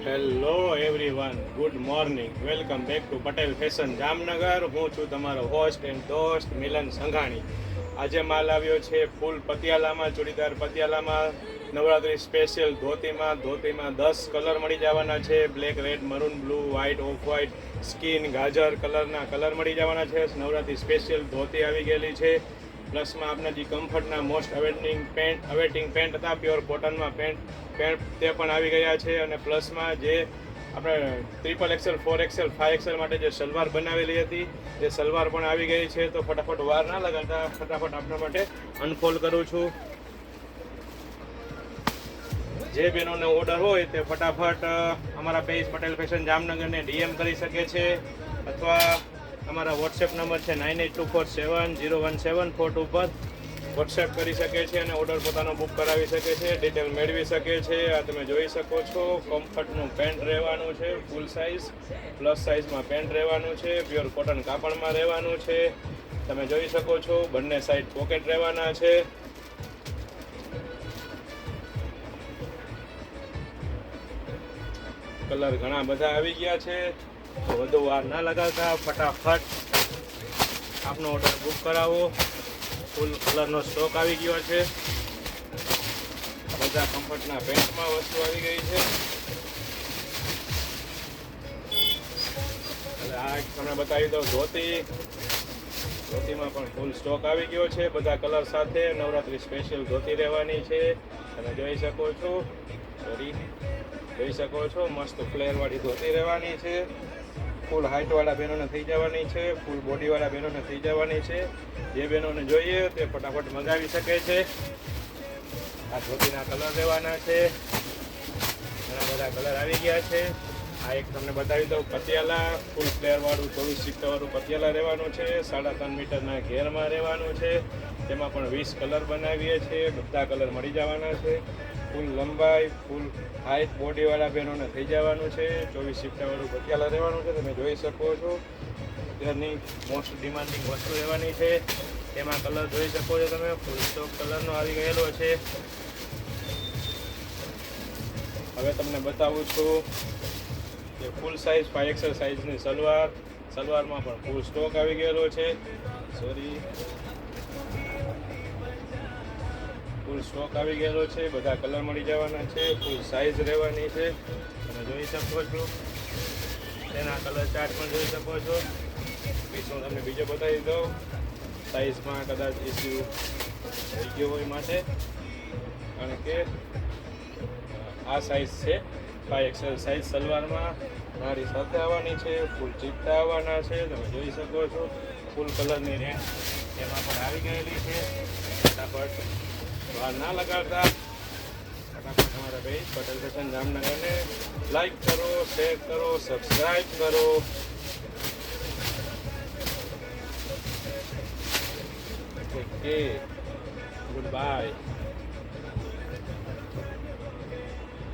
Hello everyone, good morning. Welcome back to Patel fashion Jamnagar. હું છું તમારો હોસ્ટ એન્ડ દોસ્ત મિલન સંઘાણી. આજે માલ આવ્યો છે ફૂલ પતિયાલામાં, ચૂડીદાર પતિયાલામાં, નવરાત્રી સ્પેશિયલ ધોતીમાં 10 કલર મળી જવાના છે. Black, red, maroon, blue, white, of white, skin, ગાજર કલરના કલર મળી જવાના છે. નવરાત્રી સ્પેશિયલ ધોતી આવી ગયેલી છે. પ્લસમાં આપણા જે કમ્ફર્ટના મોસ્ટ અવેટિંગ પેન્ટ હતા, પ્યોર કોટનમાં પેન્ટ તે પણ આવી ગયા છે. અને પ્લસમાં જે આપણે XXL, 4XL, 5XL માટે જે સલવાર બનાવેલી હતી એ સલવાર પણ આવી ગઈ છે. તો ફટાફટ વાર ના લગાડતા ફટાફટ આપણા માટે અનફોલ્ડ કરું છું. જે બહેનોને ઓર્ડર હોય તે ફટાફટ અમારા પેજ પટેલ ફેશન જામનગરને DM કરી શકે છે, અથવા અમારા વોટ્સએપ નંબર છે 9824701742 પર વોટ્સએપ કરી શકે છે અને ઓર્ડર પોતાનો બુક કરાવી શકે છે, ડિટેલ મેળવી શકે છે. આ તમે જોઈ શકો છો, કમ્ફર્ટનું પેન્ટ રહેવાનું છે, ફૂલ સાઇઝ પ્લસ સાઇઝમાં પેન્ટ રહેવાનું છે, પ્યોર કોટન કાપડમાં રહેવાનું છે. તમે જોઈ શકો છો, બંને સાઈડ પોકેટ રહેવાના છે. કલર ઘણા બધા આવી ગયા છે. તો વધુ વાર ના લગાવતા ફટાફટ આપનો ઓર્ડર બુક કરાવો. ફૂલ કલરનો સ્ટોક આવી ગયો છે. બધા કમ્ફર્ટના પેન્ટમાં વસ્તુ આવી ગઈ છે. એટલે આ તમને બતાવી દઉં ધોતીમાં પણ ફૂલ સ્ટોક આવી ગયો છે. બધા કલર સાથે નવરાત્રી સ્પેશિયલ ધોતી રહેવાની છે. તમે જોઈ શકો છો, મસ્ત ફ્લેરવાળી ધોતી રહેવાની છે. ફૂલ હાઇટવાળા બહેનોને થઈ જવાની છે, ફૂલ બોડીવાળા બહેનોને થઈ જવાની છે. જે બહેનોને જોઈએ તે ફટાફટ મંગાવી શકે છે. આ ધોતીના કલર રહેવાના છે. ઘણા બધા કલર આવી ગયા છે. આ એક તમને બતાવી દઉં પતિયાલા, ફૂલ ફ્લેરવાળું 24 સિક્કાવાળું પતિયાલા રહેવાનું છે. 3.5 મીટરના ઘેરમાં રહેવાનું છે. તેમાં પણ 20 કલર બનાવીએ છીએ. બધા કલર મળી જવાના છે. ફૂલ લંબાઈ, ફૂલ હાઇટ બોડીવાળા બહેનોને થઈ જવાનું છે. 24 સિક્કાવાળું પતિયાલા રહેવાનું છે. તમે જોઈ શકો છો, તેની મોસ્ટ ડિમાન્ડિંગ વસ્તુ રહેવાની છે. તેમાં કલર જોઈ શકો છો તમે, ફૂલ સ્ટોક કલરનો આવી ગયેલો છે. હવે તમને બતાવું છું કે ફૂલ સાઇઝ 5XL સાઇઝની સલવારમાં પણ ફૂલ સ્ટોક આવી ગયેલો છે. ફૂલ સ્ટોક આવી ગયેલો છે. બધા કલર મળી જવાના છે. ફૂલ સાઇઝ રહેવાની છે. તમે જોઈ શકો છો, તેના કલર ચાર્ટ પણ જોઈ શકો છો. પીસ હું તમને બીજો બતાવી દઉં, સાઇઝમાં કદાચ ઇસ્યુ થઈ ગયો હોય માટે, કારણ કે આ સાઇઝ છે 5XL સાઇઝ. સલવારમાં નારી સાથે આવવાની છે. ફૂલ ચીપટા આવવાના છે. તમે જોઈ શકો છો, ફૂલ કલરની રેન્જ એમાં પણ આવી ગયેલી છે. ફટાફટ બહાર ના લગાડતા ફટાફટ તમારા પેજ પટેલ ફેશન જામનગરને લાઈક કરો, શેર કરો, સબસ્ક્રાઈબ કરો. Okay, good bye.